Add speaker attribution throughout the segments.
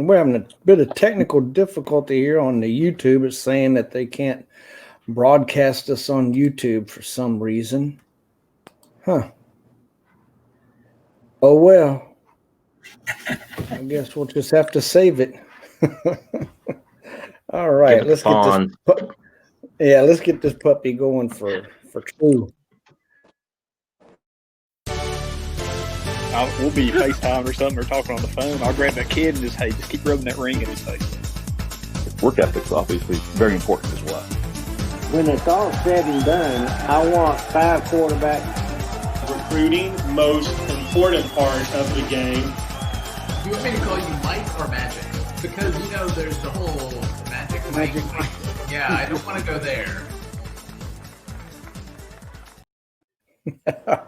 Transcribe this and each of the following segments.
Speaker 1: we're having a bit of technical difficulty here on the YouTube. It's saying that they can't broadcast us on YouTube for some reason. Huh. Oh, well. I guess we'll just have to save it. All right. Let's get this puppy going for true.
Speaker 2: We'll be FaceTime or something or talking on the phone. I'll grab that kid and just keep rubbing that ring in his face.
Speaker 3: Work ethic's obviously very important as well.
Speaker 4: When it's all said and done, I want 5 quarterbacks.
Speaker 5: Recruiting, most important part of the game.
Speaker 6: Do you want me to call you Mike or Magic? Because, there's the whole Magic. Yeah, I don't want to go there.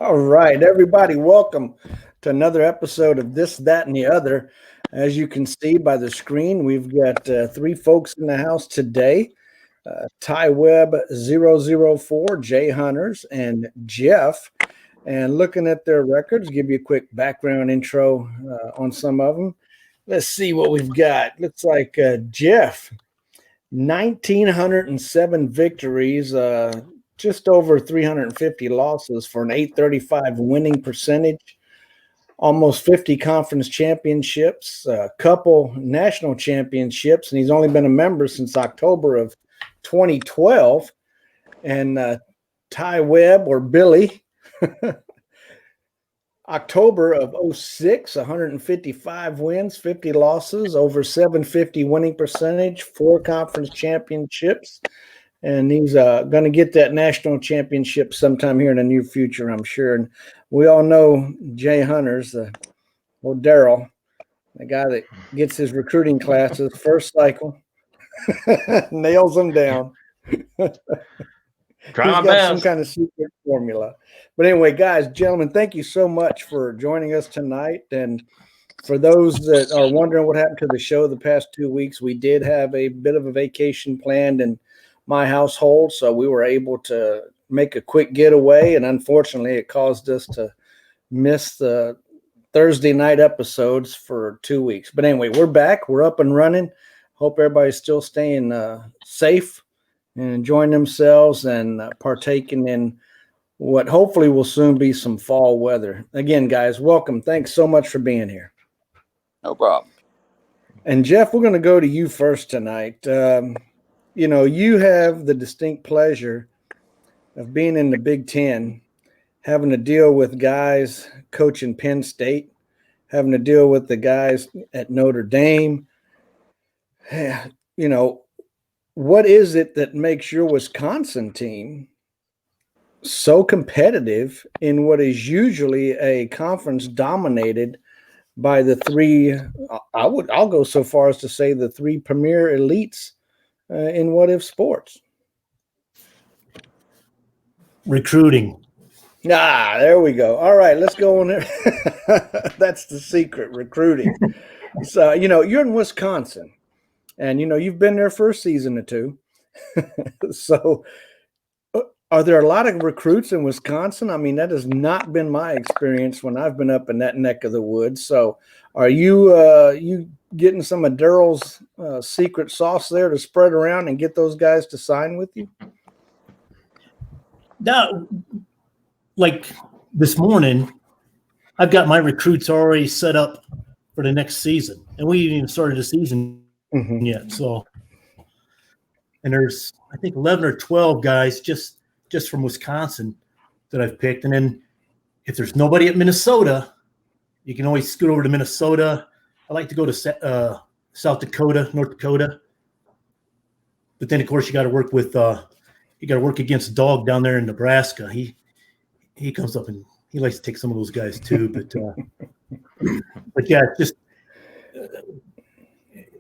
Speaker 1: All right, everybody, welcome to another episode of This, That, and the Other. As you can see by the screen, we've got 3 folks in the house today. tywebb004, jhunterz, and Jeff. And looking at their records, give you a quick background intro on some of them. Let's see what we've got. Looks like Jeff, 1,907 victories, just over 350 losses for an .835 winning percentage, almost 50 conference championships, a couple national championships, and he's only been a member since October of 2012. And tywebb, or Billy, October of 2006, 155 wins, 50 losses, over 750 winning percentage, 4 conference championships. And he's going to get that national championship sometime here in the near future, I'm sure. And we all know jhunterz, old Daryl, the guy that gets his recruiting classes first cycle, nails them down.
Speaker 3: Try my
Speaker 1: got
Speaker 3: best.
Speaker 1: Some kind of secret formula. But anyway, guys, gentlemen, thank you so much for joining us tonight. And for those that are wondering what happened to the show the past 2 weeks, we did have a bit of a vacation planned in my household, so we were able to make a quick getaway, and unfortunately it caused us to miss the Thursday night episodes for 2 weeks. But anyway, we're back. We're up and running. Hope everybody's still staying safe and enjoying themselves and partaking in what hopefully will soon be some fall weather. Again, guys, welcome. Thanks so much for being here.
Speaker 3: No problem.
Speaker 1: And Jeff, we're going to go to you first tonight. You have the distinct pleasure of being in the Big Ten, having to deal with guys coaching Penn State, having to deal with the guys at Notre Dame. What is it that makes your Wisconsin team so competitive in what is usually a conference dominated by the 3, I'll go so far as to say the 3 premier elites in what if sports?
Speaker 7: Recruiting.
Speaker 1: There we go. All right, let's go on there. That's the secret, recruiting. So, you're in Wisconsin, and, you've been there for a season or 2. So are there a lot of recruits in Wisconsin? I mean, that has not been my experience when I've been up in that neck of the woods. So are you getting some of Daryl's secret sauce there to spread around and get those guys to sign with you?
Speaker 7: Now, like this morning, I've got my recruits already set up for the next season, and we haven't even started the season yet. So, and there's, I think, 11 or 12 guys just from Wisconsin that I've picked. And then if there's nobody at Minnesota, you can always scoot over to Minnesota. I like to go to South Dakota, North Dakota. But then, of course, you got to work against a dog down there in Nebraska. He comes up and he likes to take some of those guys too. But yeah,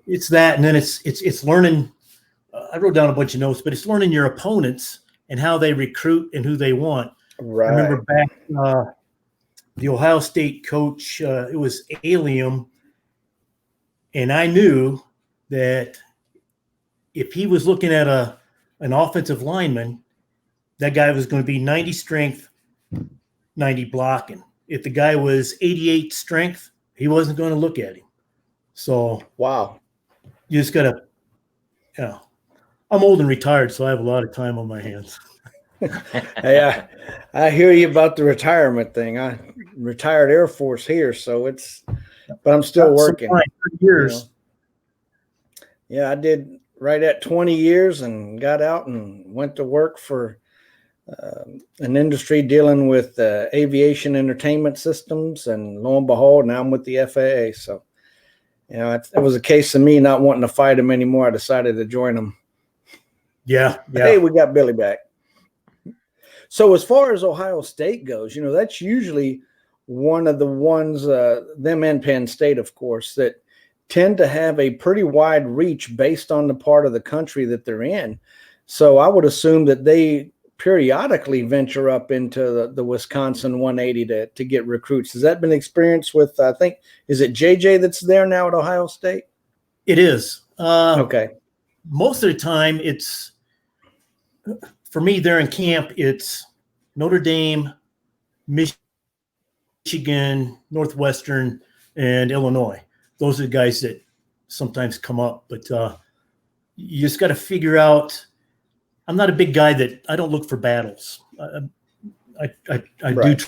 Speaker 7: it's that, and then it's learning. I wrote down a bunch of notes, but it's learning your opponents and how they recruit and who they want.
Speaker 1: Right.
Speaker 7: I remember back the Ohio State coach, it was Allium, and I knew that if he was looking at an offensive lineman, that guy was going to be 90 strength, 90 blocking. If the guy was 88 strength, he wasn't going to look at him. So
Speaker 1: Wow.
Speaker 7: you just gotta, I'm old and retired, so I have a lot of time on my hands.
Speaker 1: Hey, I hear you about the retirement thing. I retired Air Force here, so but I'm still working.
Speaker 7: 30 years.
Speaker 1: Yeah, I did right at 20 years and got out and went to work for an industry dealing with aviation entertainment systems. And lo and behold, now I'm with the FAA. So, it was a case of me not wanting to fight them anymore. I decided to join them.
Speaker 7: Yeah.
Speaker 1: Hey, we got Billy back. So as far as Ohio State goes, that's usually one of the ones, them and Penn State, of course, that tend to have a pretty wide reach based on the part of the country that they're in. So I would assume that they periodically venture up into the Wisconsin 180 to get recruits. Has that been experienced with, I think, is it JJ that's there now at Ohio State?
Speaker 7: It is.
Speaker 1: Okay.
Speaker 7: Most of the time it's, for me, they're in camp. It's Notre Dame, Michigan, Northwestern, and Illinois. Those are the guys that sometimes come up. But you just got to figure out. I'm not a big guy that I don't look for battles. I
Speaker 1: Right.
Speaker 7: do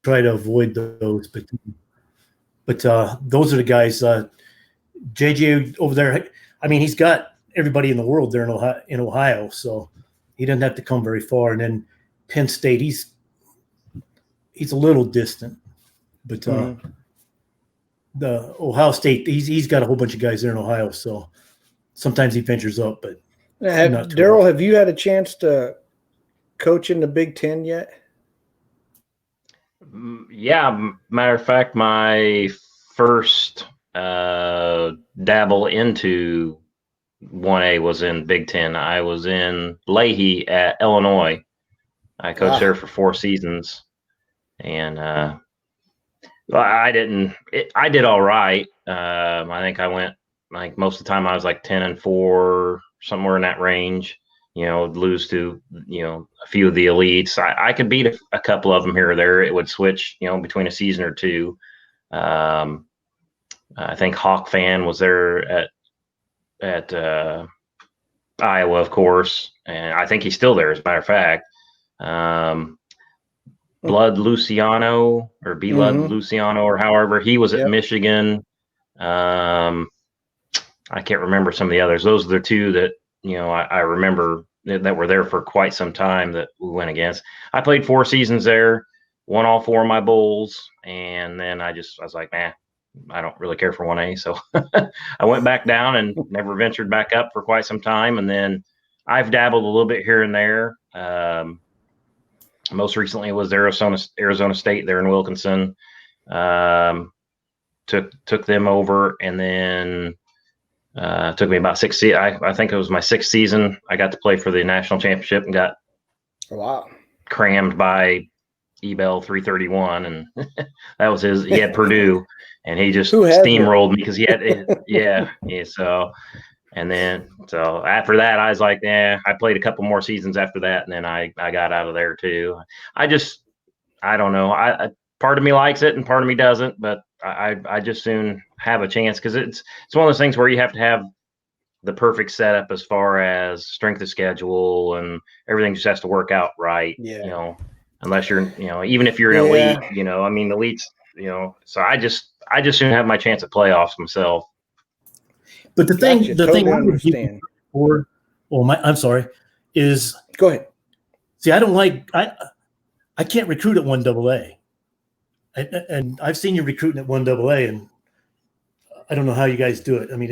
Speaker 7: try to avoid those. But those are the guys. JJ over there. I mean, he's got everybody in the world there in Ohio, so he doesn't have to come very far. And then Penn State, he's a little distant, but the Ohio State, he's got a whole bunch of guys there in Ohio, so sometimes he ventures up. But
Speaker 1: Daryl, have you had a chance to coach in the Big Ten yet?
Speaker 8: Yeah, matter of fact, my first dabble into 1A was in Big Ten. I was in Leahy at Illinois. I coached there for 4 seasons, and I did all right. I think I went most of the time I was 10-4, somewhere in that range. Lose to a few of the elites. I could beat a couple of them here or there. It would switch between a season or two. I think Hawk Fan was there at Iowa, of course, and I think he's still there, as a matter of fact. Blood Luciano or Blood Luciano, or however, he was at Michigan. I can't remember some of the others. Those are the two that I remember that were there for quite some time that we went against. I played 4 seasons there, won all 4 of my bowls, and then I was like, I don't really care for 1A. So I went back down and never ventured back up for quite some time. And then I've dabbled a little bit here and there. Most recently it was Arizona State there in Wilkinson. Took them over, and then took me about 6 seasons. I think it was my 6th season. I got to play for the national championship and got crammed by Ebel 331, and that was his. He had Purdue, and he just steamrolled me because he had So after that, I was like, I played a couple more seasons after that, and then I got out of there too. I don't know. Part of me likes it and part of me doesn't, but I just soon have a chance, because it's one of those things where you have to have the perfect setup as far as strength of schedule, and everything just has to work out right. Unless you're, even if you're an elite, elites, so I just soon have my chance at playoffs myself.
Speaker 7: But the thing I would give you for, I'm sorry, is
Speaker 1: go ahead.
Speaker 7: See, I can't recruit at 1AA. And I've seen you recruiting at 1AA, and I don't know how you guys do it. I mean,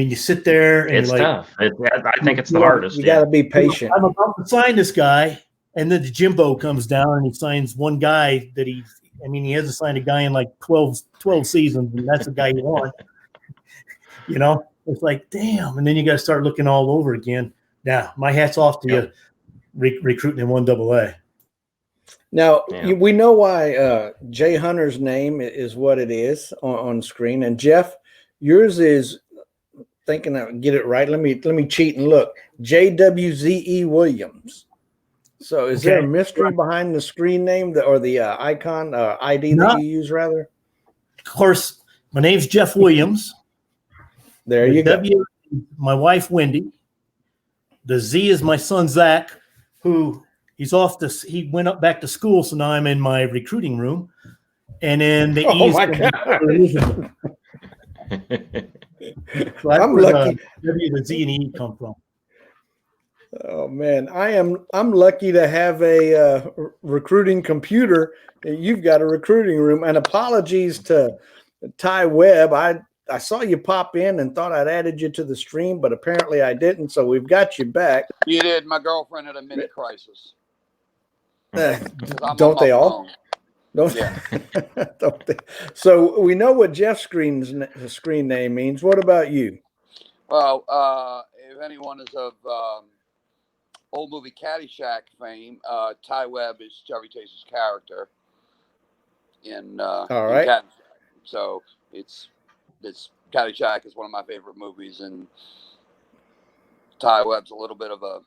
Speaker 7: you sit there and
Speaker 8: it's tough. I think it's the hardest.
Speaker 1: You got to be patient.
Speaker 7: I'm about to sign this guy, and then the Jimbo comes down and he signs one guy that he hasn't signed a guy in 12 seasons, and that's the guy you want. It's like, damn. And then you got to start looking all over again. Now, my hat's off to you recruiting in 1AA.
Speaker 1: Now, we know why jhunterz name is what it is on screen. And Jeff, yours is, thinking I get it right. Let me cheat and look. jwzewilliams. So is there a mystery behind the screen name or the icon ID that you use, rather?
Speaker 7: Of course, My name's Jeff Williams.
Speaker 1: There you go.
Speaker 7: W, my wife, Wendy. The Z is my son, Zach, who he went up back to school. So now I'm in my recruiting room. And then the E is
Speaker 1: my
Speaker 7: God. So
Speaker 1: I'm lucky.
Speaker 7: W, the Z and E come from.
Speaker 1: Oh man, I'm lucky to have a recruiting computer. You've got a recruiting room. And apologies to tywebb. I saw you pop in and thought I'd added you to the stream, but apparently I didn't. So we've got you back.
Speaker 3: You did. My girlfriend had a mini crisis.
Speaker 1: Don't they all? Don't,
Speaker 3: Yeah.
Speaker 1: don't they? So we know what Jeff's screen name means. What about you?
Speaker 3: Well, if anyone is of old movie Caddyshack fame, Tywebb is Chevy Chase's character in
Speaker 1: all right.
Speaker 3: in Caddyshack. So it's Caddyshack is one of my favorite movies, and Tywebb's a little bit of a,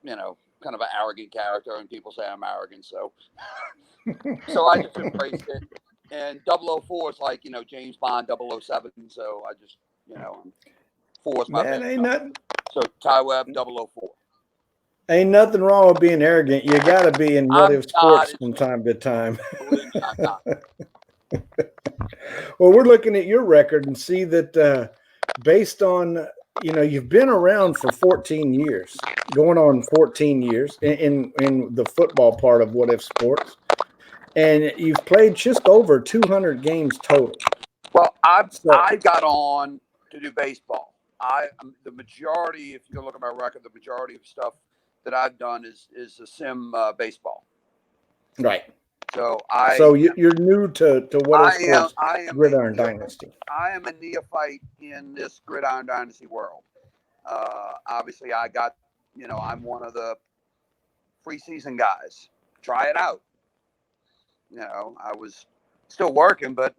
Speaker 3: kind of an arrogant character, and people say I'm arrogant, so so I just embraced it. And 004 is like, James Bond 007, so I just, 4 is my favorite. So Tywebb 004.
Speaker 1: Ain't nothing wrong with being arrogant. You got to be in what if sports from time to time. Well, we're looking at your record and see that based on, you've been around for 14 years, going on 14 years in the football part of what if sports. And you've played just over 200 games total.
Speaker 3: Well, I got on to do baseball. The majority, if you look at my record, the majority of stuff that I've done is a sim baseball.
Speaker 1: Right.
Speaker 3: So
Speaker 1: you're new to what is sports, Gridiron Dynasty.
Speaker 3: I am a neophyte in this Gridiron Dynasty world. Obviously, I got, I'm one of the preseason guys. Try it out. I was still working, but,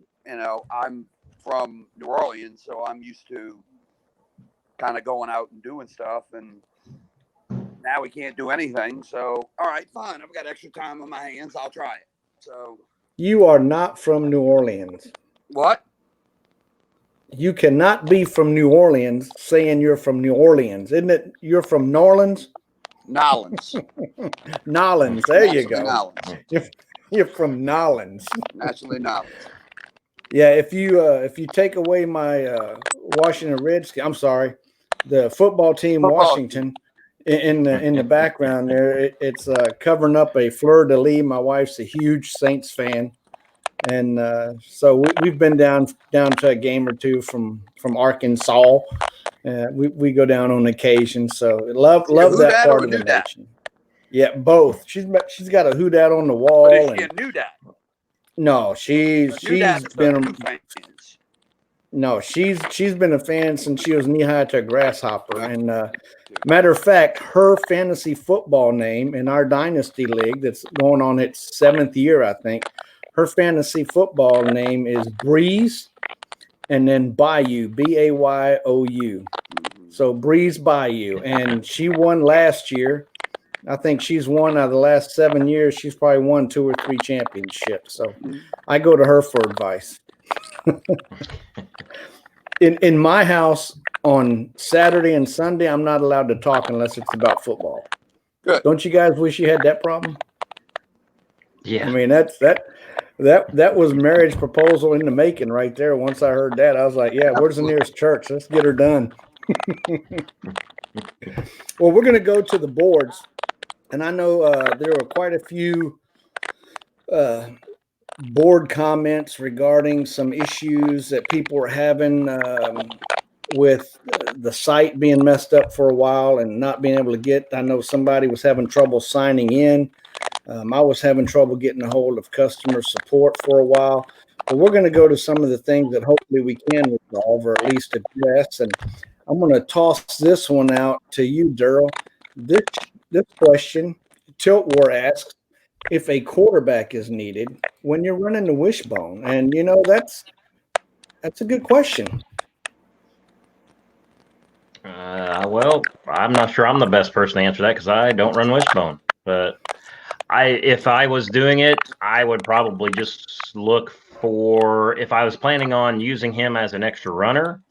Speaker 3: I'm from New Orleans, so I'm used to kind of going out and doing stuff. And now we can't do anything. So, all right, fine. I've got extra time on my hands. I'll try it. So
Speaker 1: you are not from New Orleans.
Speaker 3: What?
Speaker 1: You cannot be from New Orleans saying you're from New Orleans. Isn't it? You're from Norlands?
Speaker 3: Nolans.
Speaker 1: Nolans. There you go.
Speaker 3: Nolans.
Speaker 1: You're from Nolans.
Speaker 3: Naturally Nolans.
Speaker 1: Yeah, if you take away my Washington Redskins, I'm sorry, the football team Washington in the background there, it's covering up a fleur de lis. My wife's a huge Saints fan, and so we've been down to a game or two from Arkansas. We go down on occasion, so love that part of the nation. Yeah, both. She's got a who dat on the wall.
Speaker 3: But is she a new dat?
Speaker 1: No, she's been she's been a fan since she was knee high to a grasshopper. And matter of fact, her fantasy football name in our dynasty league that's going on its 7th year, I think. Her fantasy football name is Breeze, and then Bayou, Bayou. So Breeze Bayou, and she won last year. I think she's won out of the last 7 years. She's probably won 2 or 3 championships. So I go to her for advice. In my house on Saturday and Sunday, I'm not allowed to talk unless it's about football.
Speaker 3: Good.
Speaker 1: Don't you guys wish you had that problem?
Speaker 8: Yeah.
Speaker 1: I mean, that was marriage proposal in the making right there. Once I heard that, I was like, yeah, where's the nearest church? Let's get her done. Well, we're going to go to the boards. And I know there were quite a few board comments regarding some issues that people were having with the site being messed up for a while and not being able to get. I know somebody was having trouble signing in. I was having trouble getting a hold of customer support for a while. But we're going to go to some of the things that hopefully we can resolve or at least address. And I'm going to toss this one out to you, Daryl. This question, Tilt War asks, if a quarterback is needed when you're running the wishbone. And, that's a good question.
Speaker 8: Well, I'm not sure I'm the best person to answer that because I don't run wishbone. But if I was doing it, I would probably just look if I was planning on using him as an extra runner,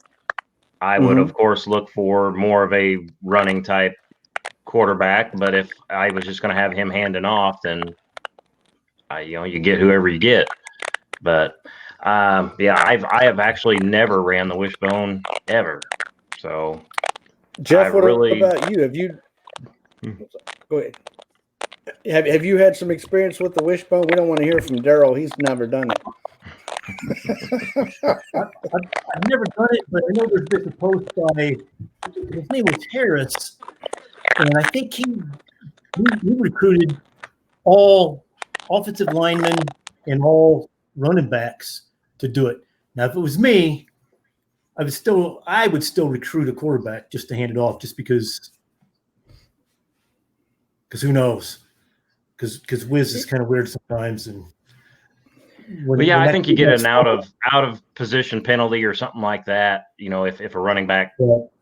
Speaker 8: I would of course look for more of a running type quarterback. But if I was just going to have him handing off, then you get whoever you get. But I have actually never ran the wishbone ever. So
Speaker 1: Jeff, what about you? Have you go ahead? Have you had some experience with the wishbone? We don't want to hear from Daryl. He's never done it.
Speaker 7: I've never done it, but I know there's been a post by his name was Harris, and I think he recruited all offensive linemen and all running backs to do it. Now, if it was me, I would still recruit a quarterback just to hand it off, just because who knows? Because Wiz is kind of weird sometimes, and
Speaker 8: I think you get an out of position penalty or something like that. If a running back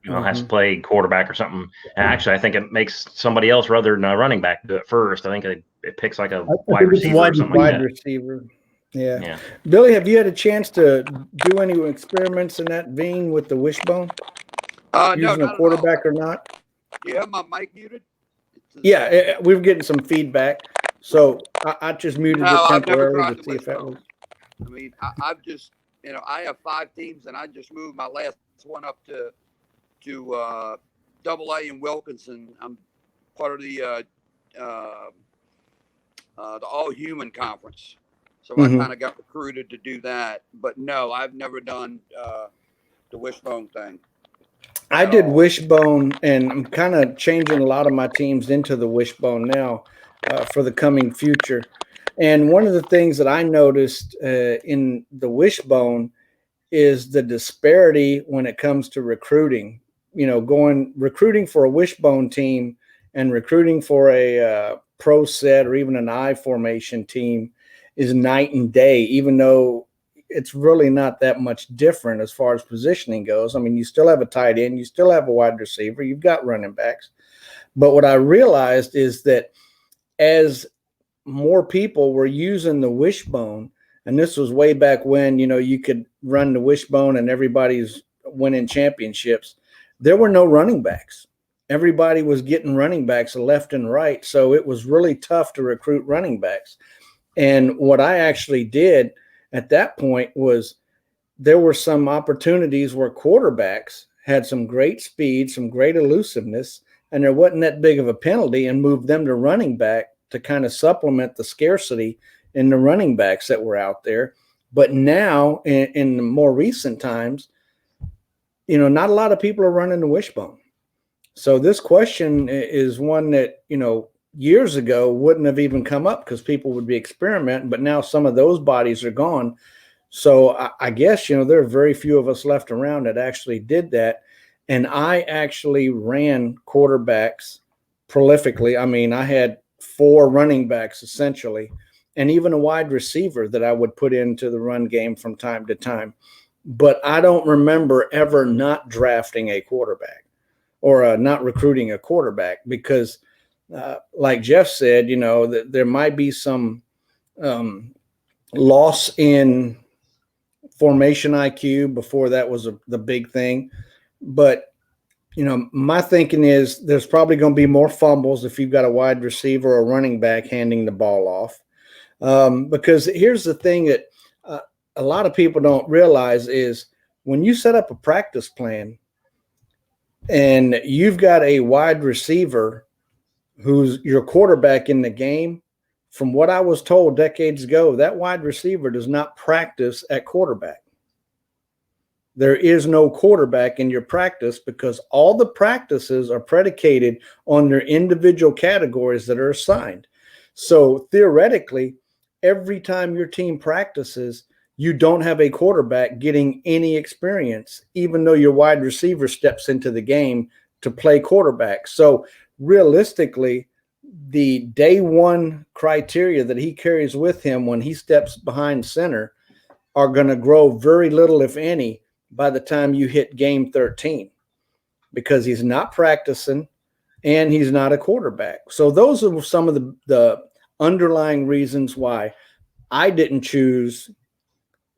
Speaker 8: has to play quarterback or something. And actually, I think it makes somebody else rather than a running back do it first. I think it picks like a wide receiver or something like that.
Speaker 1: Receiver. Yeah. Billy, have you had a chance to do any experiments in that vein with the wishbone? Using a quarterback or not?
Speaker 3: You have my mic muted?
Speaker 1: Yeah, we were getting some feedback. So I just muted it temporarily to see if that was.
Speaker 3: I mean, I've just, I have 5 teams, and I just moved my last one up to AA and Wilkinson. I'm part of the All Human Conference, so I kind of got recruited to do that. But no, I've never done the wishbone thing.
Speaker 1: I did wishbone, and I'm kind of changing a lot of my teams into the wishbone now for the coming future. And one of the things that I noticed in the wishbone is the disparity when it comes to recruiting. Recruiting for a wishbone team and recruiting for a pro set or even an I formation team is night and day, even though it's really not that much different as far as positioning goes. I mean, you still have a tight end, you still have a wide receiver, you've got running backs. But what I realized is that as more people were using the wishbone, and this was way back when, you could run the wishbone and everybody's winning championships, there were no running backs. Everybody was getting running backs left and right. So it was really tough to recruit running backs. And what I actually did at that point was there were some opportunities where quarterbacks had some great speed, some great elusiveness, and there wasn't that big of a penalty, and moved them to running back to kind of supplement the scarcity in the running backs that were out there. But now in the more recent times, not a lot of people are running the wishbone. So this question is one that, years ago wouldn't have even come up because people would be experimenting, but now some of those bodies are gone. So I guess, there are very few of us left around that actually did that. And I actually ran quarterbacks prolifically. I mean, I had 4 running backs essentially, and even a wide receiver that I would put into the run game from time to time. But I don't remember ever not drafting a quarterback or not recruiting a quarterback because like Jeff said, that there might be some loss in formation IQ before that was the big thing. But, my thinking is there's probably going to be more fumbles if you've got a wide receiver or a running back handing the ball off. Because here's the thing that a lot of people don't realize is when you set up a practice plan and you've got a wide receiver who's your quarterback in the game, from what I was told decades ago, that wide receiver does not practice at quarterback. There is no quarterback in your practice because all the practices are predicated on their individual categories that are assigned. So theoretically, every time your team practices, you don't have a quarterback getting any experience, even though your wide receiver steps into the game to play quarterback. So realistically, the day one criteria that he carries with him when he steps behind center are going to grow very little, if any, by the time you hit game 13, because he's not practicing and he's not a quarterback. So those are some of the underlying reasons why I didn't choose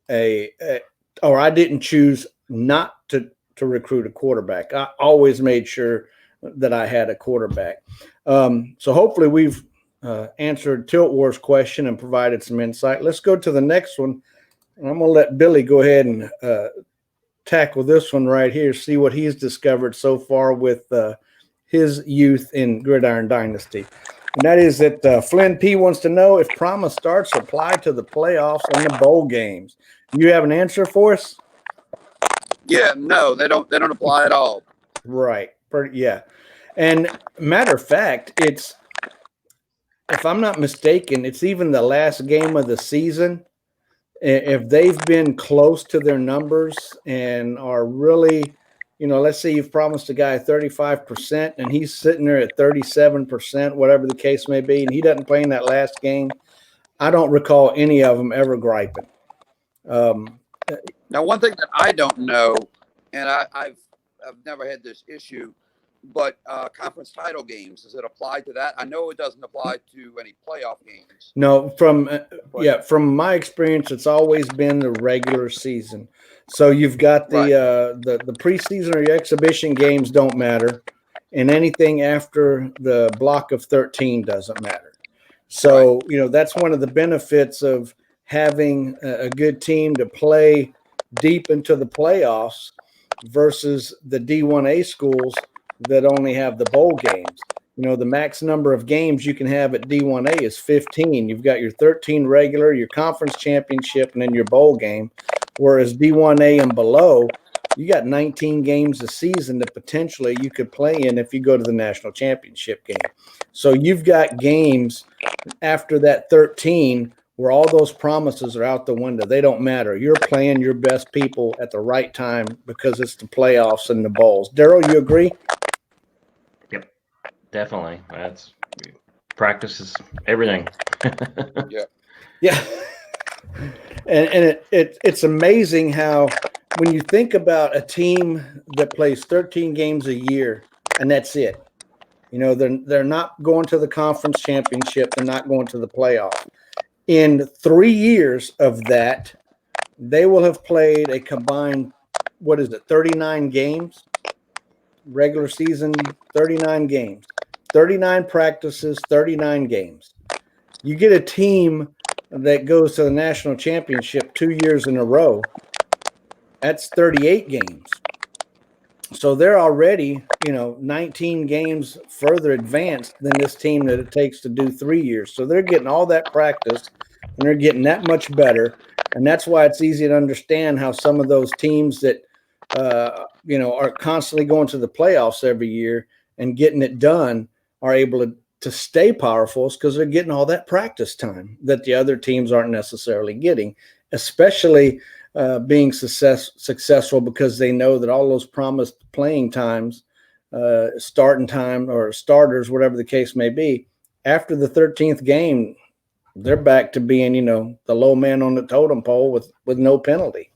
Speaker 1: or I didn't choose not to recruit a quarterback. I always made sure that I had a quarterback. So hopefully we've answered Tilt Wars question and provided some insight. Let's go to the next one. And I'm going to let Billy go ahead and tackle this one right here, see what he's discovered so far with his youth in Gridiron Dynasty. And that is that Flynn P wants to know if promise starts apply to the playoffs and the bowl games. You have an answer for us?
Speaker 3: Yeah, no, they don't apply at all.
Speaker 1: Right. Yeah. And matter of fact, it's, if I'm not mistaken, it's even the last game of the season. If they've been close to their numbers and are really, let's say you've promised a guy 35% and he's sitting there at 37%, whatever the case may be, and he doesn't play in that last game, I don't recall any of them ever griping.
Speaker 3: Now, one thing that I don't know, and I've never had this issue, but conference title games, does it apply to that? I know it doesn't apply to any playoff games.
Speaker 1: No, from my experience, it's always been the regular season. So you've got the preseason or your exhibition games don't matter, and anything after the block of 13 doesn't matter. So, that's one of the benefits of having a good team to play deep into the playoffs versus the D1A schools that only have the bowl games. The max number of games you can have at D1A is 15. You've got your 13 regular, your conference championship, and then your bowl game. Whereas D1A and below, you got 19 games a season that potentially you could play in if you go to the national championship game. So you've got games after that 13 where all those promises are out the window. They don't matter. You're playing your best people at the right time because it's the playoffs and the bowls. Daryl, you agree?
Speaker 8: Yep, definitely. That's practice is everything.
Speaker 1: Yeah. And it's amazing how when you think about a team that plays 13 games a year and that's it, they're not going to the conference championship. They're not going to the playoff. In 3 years of that, they will have played a combined, 39 games? Regular season, 39 games. 39 practices, 39 games. You get a team that goes to the national championship 2 years in a row, that's 38 games. So they're already, 19 games further advanced than this team that it takes to do 3 years. So they're getting all that practice and they're getting that much better. And that's why it's easy to understand how some of those teams that, are constantly going to the playoffs every year and getting it done are able to stay powerful, because they're getting all that practice time that the other teams aren't necessarily getting, especially being successful because they know that all those promised playing times, starting time or starters, whatever the case may be, after the 13th game, they're back to being, the low man on the totem pole with no penalty.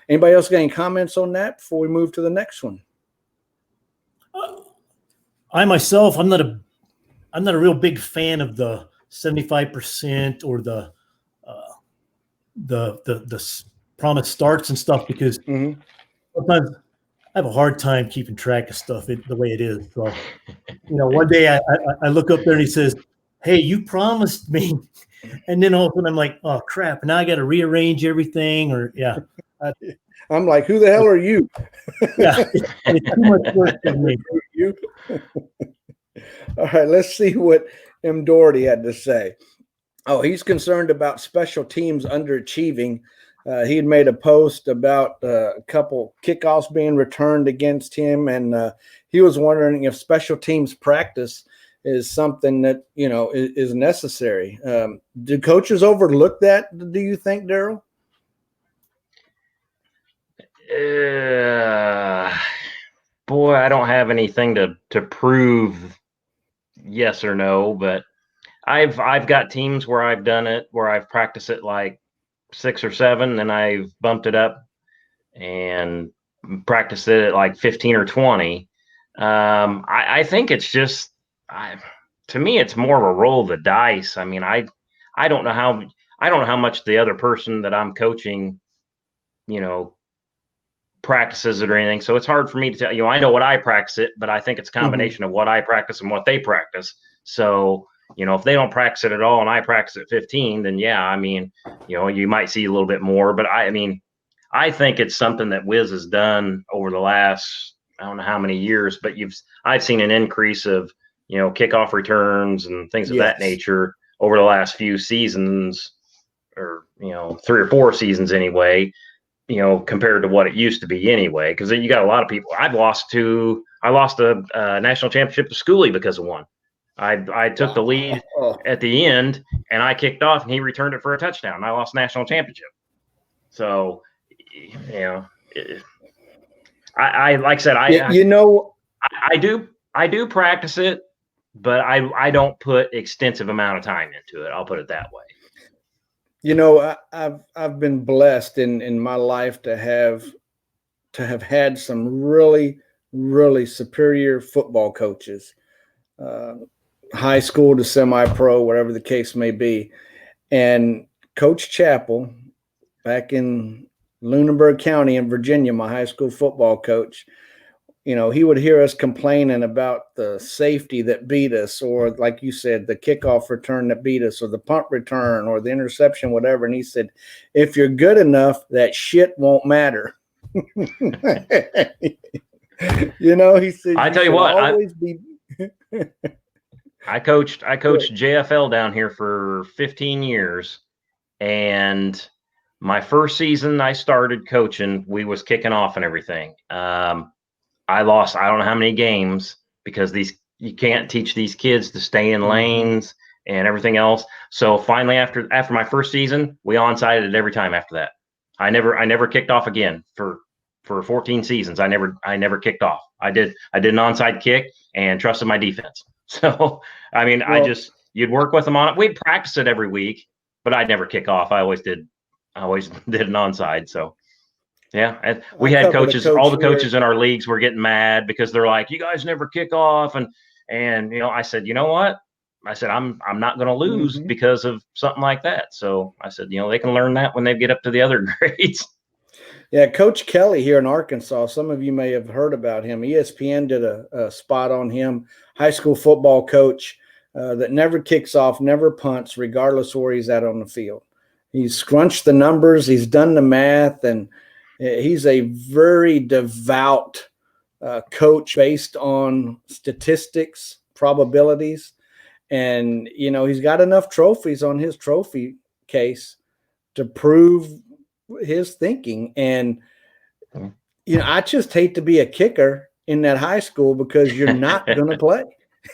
Speaker 1: Anybody else got any comments on that before we move to the next one?
Speaker 7: I myself, I'm not a real big fan of the 75% or the promise starts and stuff, because sometimes I have a hard time keeping track of stuff the way it is. So, one day I look up there and he says, "Hey, you promised me," and then all of a sudden I'm like, "Oh crap!" Now I got to rearrange everything.
Speaker 1: I'm like, "Who the hell are you?"
Speaker 7: Yeah, it's too much work for me.
Speaker 1: You. All right, let's see what M. Doherty had to say. Oh, he's concerned about special teams underachieving. He had made a post about a couple kickoffs being returned against him, and he was wondering if special teams practice is something that, is necessary. Do coaches overlook that, do you think, Daryl?
Speaker 8: Boy, I don't have anything to prove yes or no, but I've got teams where I've done it, where I've practiced it like 6 or 7, and I've bumped it up and practiced it at like 15 or 20. I think it's just, to me, it's more of a roll of the dice. I mean, I don't know how much the other person that I'm coaching practices it or anything. So it's hard for me to tell you. I know what I practice it, but I think it's a combination of what I practice and what they practice. So, if they don't practice it at all and I practice at 15, then yeah, I mean, you might see a little bit more. But I think it's something that Wiz has done over the last, I don't know how many years, but I've seen an increase of, kickoff returns and things of that nature over the last few seasons, or 3 or 4 seasons anyway, compared to what it used to be anyway. Because you got a lot of people. I lost a national championship to Schooley because of one. I took the lead at the end and I kicked off and he returned it for a touchdown. And I lost national championship. So, I like I said, I do practice it, but I don't put extensive amount of time into it. I'll put it that way.
Speaker 1: I've been blessed in my life to have had some really, really superior football coaches, high school to semi-pro, whatever the case may be. And Coach Chappell, back in Lunenburg County in Virginia, my high school football coach, he would hear us complaining about the safety that beat us, or like you said, the kickoff return that beat us, or the punt return, or the interception, whatever. And he said, if you're good enough, that shit won't matter. He said,
Speaker 8: I tell you what, I coached JFL down here for 15 years, and my first season I started coaching, we was kicking off and everything. I lost, I don't know how many games, because you can't teach these kids to stay in lanes and everything else. So finally, after my first season, we onside every time after that. I never kicked off again for 14 seasons. I never kicked off. I did an onside kick and trusted my defense. So, you'd work with them on it. We'd practice it every week, but I'd never kick off. I always did an onside. So, yeah, we had coaches. All the coaches in our leagues were getting mad because they're like, "You guys never kick off," and I said, "You know what?" I said, "I'm not going to lose because of something like that." So I said, they can learn that when they get up to the other grades.
Speaker 1: Yeah, Coach Kelly here in Arkansas, some of you may have heard about him. ESPN did a spot on him, high school football coach that never kicks off, never punts, regardless where he's at on the field. He's scrunched the numbers, he's done the math, and he's a very devout coach based on statistics, probabilities. And, he's got enough trophies on his trophy case to prove his thinking. And I just hate to be a kicker in that high school, because you're not going to play.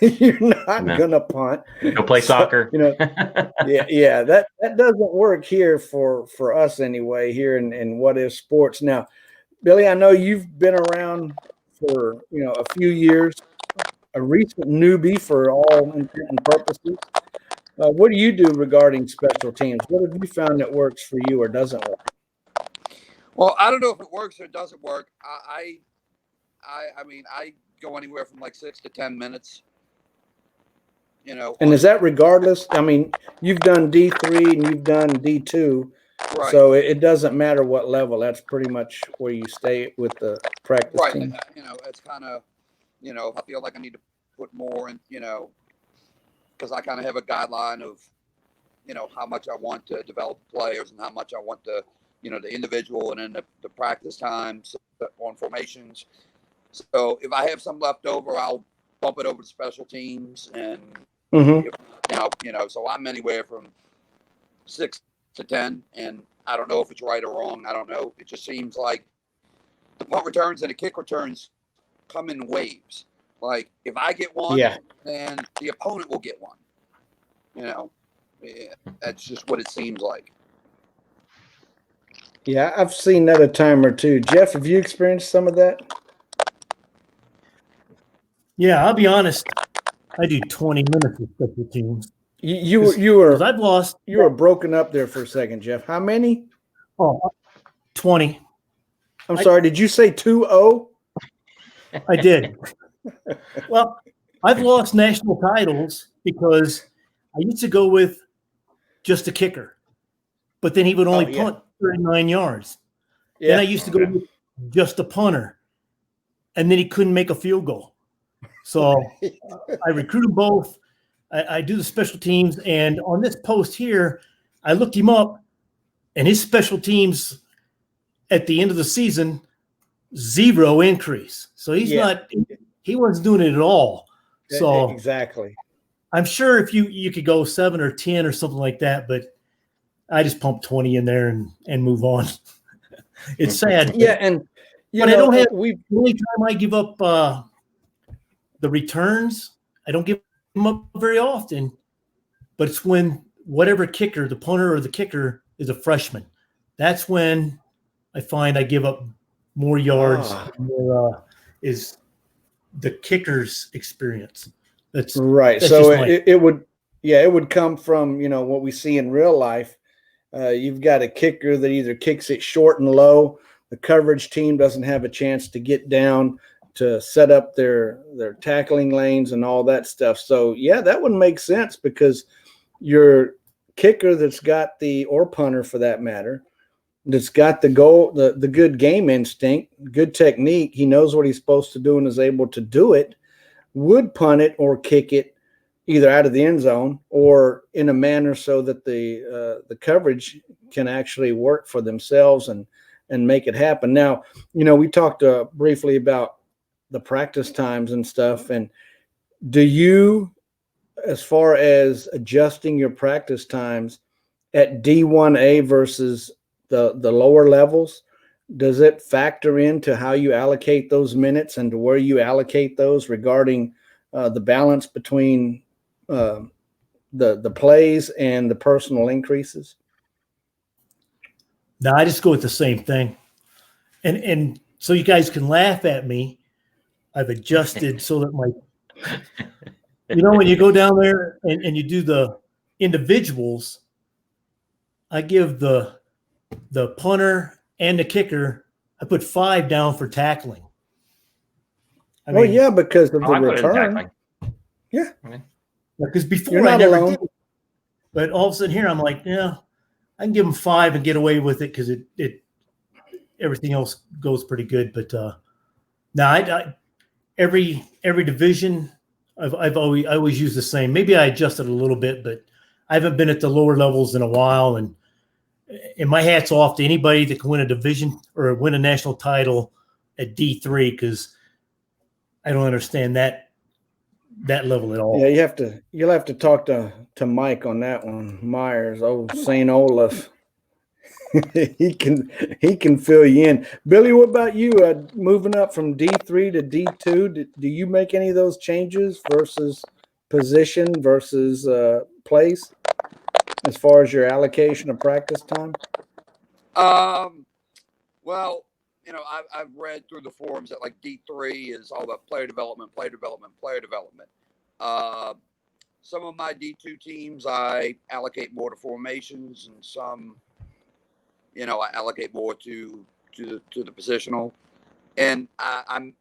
Speaker 1: You're not going to punt.
Speaker 8: Go play soccer.
Speaker 1: Yeah, that doesn't work here for us anyway, here in What If Sports. Now, Billy, I know you've been around for a few years, a recent newbie for all intent and purposes. What do you do regarding special teams? What have you found that works for you or doesn't work?
Speaker 3: Well, I don't know if it works or it doesn't work. I go anywhere from like 6 to 10 minutes.
Speaker 1: And is that regardless? I mean, you've done D3 and you've done D2,
Speaker 3: right.
Speaker 1: So it doesn't matter what level. That's pretty much where you stay with the practice team.
Speaker 3: It's kind of, if I feel like I need to put more in, because I kind of have a guideline of, how much I want to develop players and how much I want the individual, and then the practice times on formations. So if I have some left over, I'll bump it over to special teams, and so I'm anywhere from 6 to 10, and I don't know if it's right or wrong. I don't know. It just seems like the punt returns and the kick returns come in waves. Like if I get one, then the opponent will get one. That's just what it seems like.
Speaker 1: Yeah, I've seen that a time or two. Jeff, have you experienced some of that?
Speaker 7: Yeah, I'll be honest. I do 20 minutes of special teams.
Speaker 1: You were
Speaker 7: I've lost.
Speaker 1: You were broken up there for a second, Jeff. How many?
Speaker 7: 20.
Speaker 1: I'm sorry. Did you say 2-0?
Speaker 7: I did. Well, I've lost national titles because I used to go with just a kicker, but then he would only punt 39 yards. Then I used to go with just a punter, and then he couldn't make a field goal. So I recruited both. I do the special teams, and on this post here, I looked him up, and his special teams at the end of the season, 0 increase. So he wasn't doing it at all. So
Speaker 1: exactly.
Speaker 7: I'm sure if you could go 7 or 10 or something like that, but I just pump 20 in there and move on. It's sad.
Speaker 1: Yeah, and
Speaker 7: but I don't have. The only time I give up the returns, I don't give them up very often. But it's when whatever kicker, the punter or the kicker, is a freshman. That's when I find I give up more yards. More, is the kicker's experience. That's
Speaker 1: right.
Speaker 7: That's
Speaker 1: so it would come from what we see in real life. You've got a kicker that either kicks it short and low. The coverage team doesn't have a chance to get down to set up their tackling lanes and all that stuff. So that would make sense because your kicker that's got or punter for that matter, that's got the goal, the good game instinct, good technique. He knows what he's supposed to do and is able to do it. Would punt it or kick it either out of the end zone or in a manner so that the coverage can actually work for themselves and make it happen. Now, we talked briefly about the practice times and stuff. And do you, as far as adjusting your practice times at D1A versus the lower levels, does it factor into how you allocate those minutes and to where you allocate those regarding the balance between the plays and the personal increases?
Speaker 7: No, I just go with the same thing. And so you guys can laugh at me, I've adjusted so that when you go down there and you do the individuals, I give the punter and the kicker, I put 5 down for tackling.
Speaker 1: Because of the return. Yeah.
Speaker 7: Because before
Speaker 1: you're not alone.
Speaker 7: Did, but all of a sudden here I'm like, I can give them 5 and get away with it because it everything else goes pretty good. But I every division I always use the same. Maybe I adjusted a little bit, but I haven't been at the lower levels in a while. And my hat's off to anybody that can win a division or win a national title at D3 because I don't understand that level at all.
Speaker 1: Yeah, you'll have to talk to Mike on that one. Myers, St. Olaf. he can fill you in. Billy, what about you? Moving up from D3 to D2, do you make any of those changes versus position versus place as far as your allocation of practice time?
Speaker 3: Well, I've read through the forums that like D3 is all about player development. Some of my D2 teams, I allocate more to formations, and some, I allocate more to the positional. And I'm,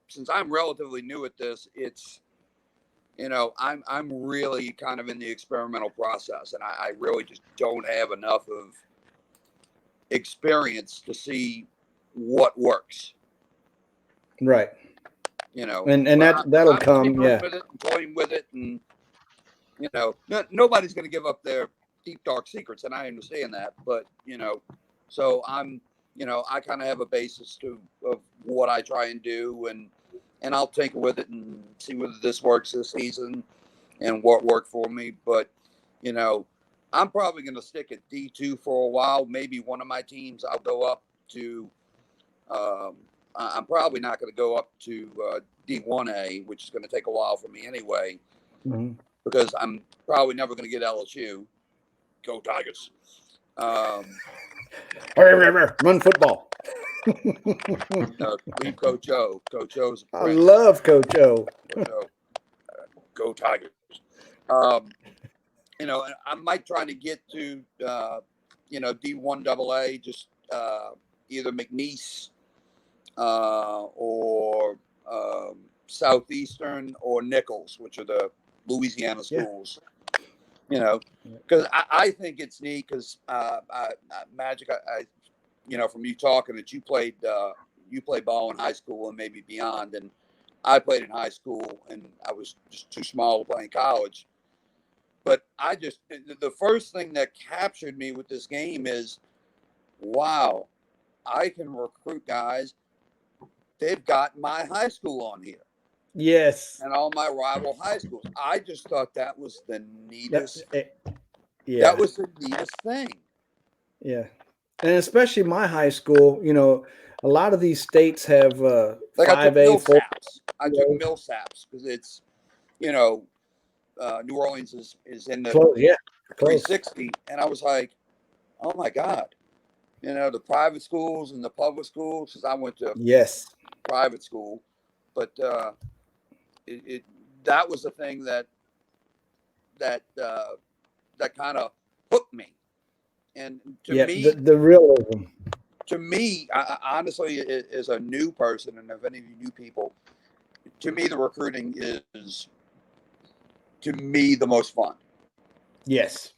Speaker 3: since I'm relatively new at this, it's, I'm really kind of in the experimental process, and I really just don't have enough of experience to see what works.
Speaker 1: Right. And that'll come. Yeah.
Speaker 3: Toying with it, and nobody's going to give up their deep dark secrets, and I understand that. But so I'm, I kind of have a basis of what I try and do, and I'll tinker with it and see whether this works this season and what worked for me. But I'm probably going to stick at D2 for a while. Maybe one of my teams I'll go up to. I'm probably not going to go up to D1A, which is going to take a while for me anyway, because I'm probably never going to get LSU. Go Tigers!
Speaker 1: Run football.
Speaker 3: Leave Coach O. Coach O's.
Speaker 1: I love Coach O.
Speaker 3: Go Tigers! And I might try to get to D1AA, just either McNeese or Southeastern or Nichols, which are the Louisiana schools. Because I think it's neat because Magic, from you talking that you played ball in high school and maybe beyond, and I played in high school and I was just too small to play in college. But the first thing that captured me with this game is, wow, I can recruit guys. They've got my high school on here.
Speaker 1: Yes.
Speaker 3: And all my rival high schools. I just thought that was the neatest.
Speaker 1: Yeah.
Speaker 3: That was the neatest thing.
Speaker 1: Yeah. And especially my high school, a lot of these states have
Speaker 3: like
Speaker 1: 5A, 4.
Speaker 3: I took Millsaps because it's, New Orleans is in the
Speaker 1: close.
Speaker 3: 360. And I was like, oh my God. The private schools and the public schools, because I went to private school. But that was the thing that kind of hooked me. And to me,
Speaker 1: the realism.
Speaker 3: To me, I honestly, as a new person, and if any of you new people, to me, the recruiting is, to me, the most fun.
Speaker 1: Yes,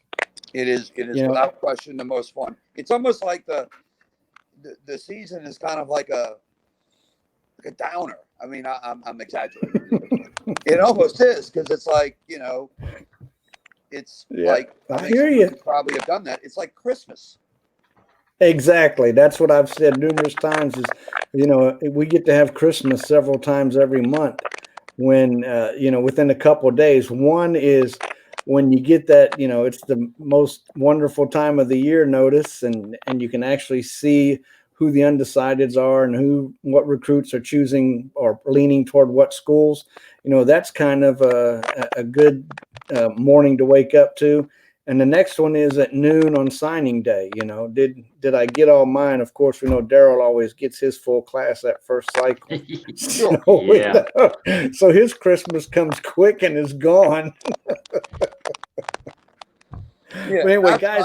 Speaker 3: it is without question the most fun. It's almost like the season is kind of like a downer. I mean, I'm exaggerating. It almost is, because it's like, it's like,
Speaker 1: I hear you.
Speaker 3: Probably have done that. It's like Christmas.
Speaker 1: Exactly. That's what I've said numerous times is, we get to have Christmas several times every month when, within a couple of days. One is when you get that, it's the most wonderful time of the year notice, and you can actually see who the undecideds are and what recruits are choosing or leaning toward what schools. That's kind of a good morning to wake up to. And the next one is at noon on signing day. Did I get all mine? Of course, we know Daryl always gets his full class that first cycle. So his Christmas comes quick and is gone.
Speaker 3: Yeah,
Speaker 1: but anyway, guys,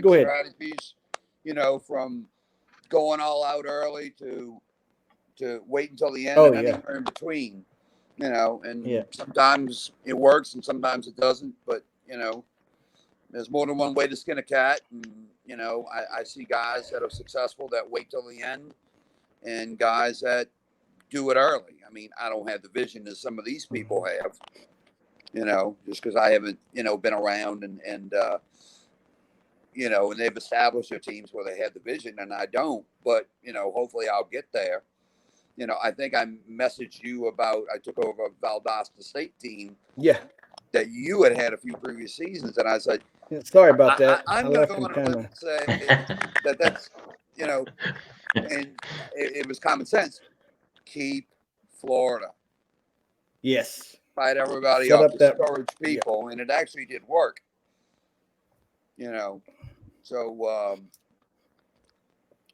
Speaker 3: go ahead. Strategies, from going all out early to wait until the end, and anywhere in between. And sometimes it works and sometimes it doesn't. But there's more than one way to skin a cat, and I see guys that are successful that wait till the end, and guys that do it early. I mean, I don't have the vision that some of these people have, just because I haven't, been around and they've established their teams where they have the vision, and I don't. But hopefully I'll get there. I think I messaged you about, I took over Valdosta State team.
Speaker 1: Yeah.
Speaker 3: That you had a few previous seasons, and I said,
Speaker 1: sorry about that.
Speaker 3: I'm going to go on and say that's, and it was common sense. Keep Florida.
Speaker 1: Yes.
Speaker 3: Fight everybody up, discourage people, and it actually did work. So,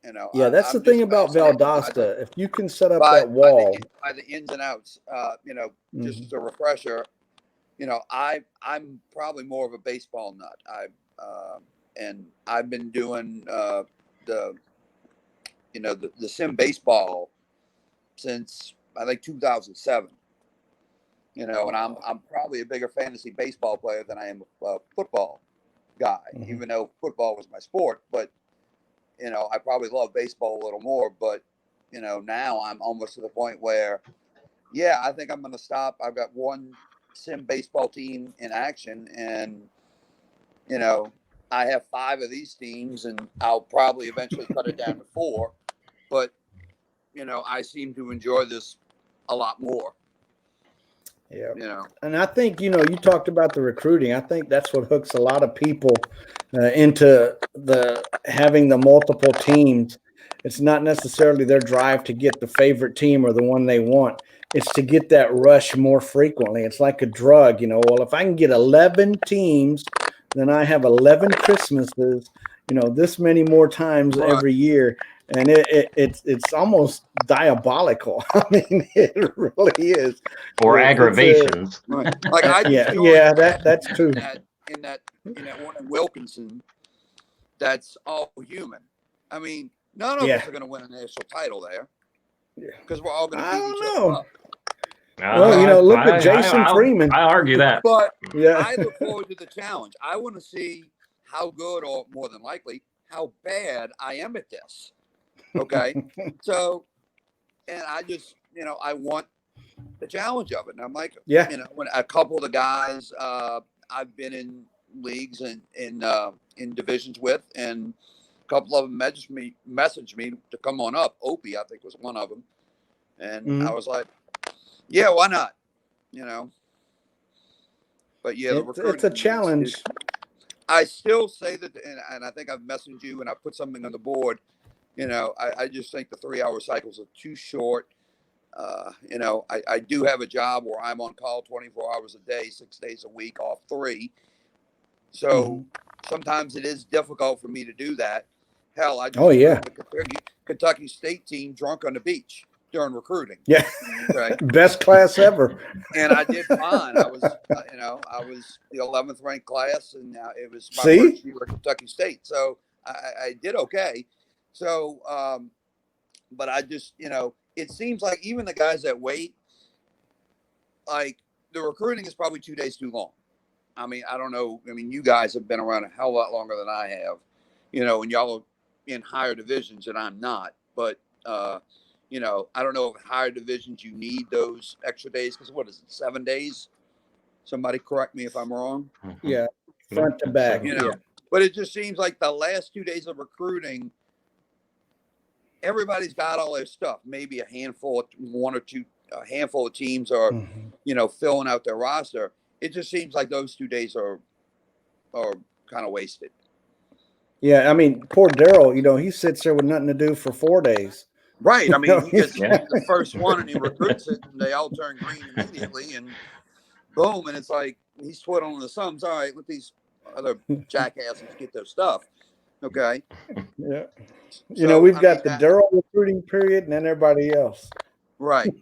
Speaker 1: that's the thing about Valdosta. If you can set up that wall.
Speaker 3: By the ins and outs, just as a refresher, I'm probably more of a baseball nut. And I've been doing the sim baseball since I think 2007. And I'm probably a bigger fantasy baseball player than I am a football guy, even though football was my sport. But I probably love baseball a little more. But now I'm almost to the point where, I think I'm going to stop. I've got one sim baseball team in action, and I have 5 of these teams, and I'll probably eventually cut it down to 4, but I seem to enjoy this a lot more.
Speaker 1: And I think you talked about the recruiting. I think that's what hooks a lot of people into having the multiple teams. It's not necessarily their drive to get the favorite team or the one they want. It's to get that rush more frequently. It's like a drug, well, if I can get 11 teams, then I have 11 Christmases, this many more times every year. And it's almost diabolical. I mean, it really is.
Speaker 8: Or aggravations.
Speaker 3: Like
Speaker 1: that's true.
Speaker 3: In that one in Wilkinson, that's all human. I mean, none of us are going to win a national title there. Because we're all going to beat each other up.
Speaker 1: Well, look at Jason Freeman.
Speaker 8: I argue that.
Speaker 3: But I look forward to the challenge. I want to see how good, or more than likely, how bad I am at this. Okay. So, and I just, I want the challenge of it. And I'm like,
Speaker 1: yeah,
Speaker 3: when a couple of the guys I've been in leagues and in divisions with, and a couple of them messaged me to come on up. Opie, I think, was one of them. And I was like, yeah, why not? But yeah,
Speaker 1: it's a challenge.
Speaker 3: I still say that, and I think I've messaged you and I put something on the board. I just think the 3-hour cycles are too short. I do have a job where I'm on call 24 hours a day, 6 days a week, off 3. So sometimes it is difficult for me to do that. Hell, I just the Kentucky State team drunk on the beach during recruiting.
Speaker 1: Yeah.
Speaker 3: Right.
Speaker 1: Best class ever.
Speaker 3: And I did fine. I was, I was the 11th ranked class, and it was my first year at Kentucky State. So I did okay. So, but I just, it seems like even the guys that wait, like the recruiting is probably 2 days too long. I mean, I don't know. I mean, you guys have been around a hell of a lot longer than I have, and y'all are in higher divisions and I'm not. But, I don't know if higher divisions you need those extra days, because what is it, 7 days? Somebody correct me if I'm wrong.
Speaker 1: Yeah, front to back.
Speaker 3: But it just seems like the last 2 days of recruiting, everybody's got all their stuff. Maybe a handful of teams are, filling out their roster. It just seems like those 2 days are kind of wasted.
Speaker 1: Yeah, I mean, poor Daryl, he sits there with nothing to do for 4 days.
Speaker 3: Right. I mean, he gets the first one and he recruits it, and they all turn green immediately, and boom, and it's like he's twiddling the thumbs. All right, let these other jackasses get their stuff. Okay.
Speaker 1: Yeah. We've got the Daryl recruiting period and then everybody else.
Speaker 3: Right.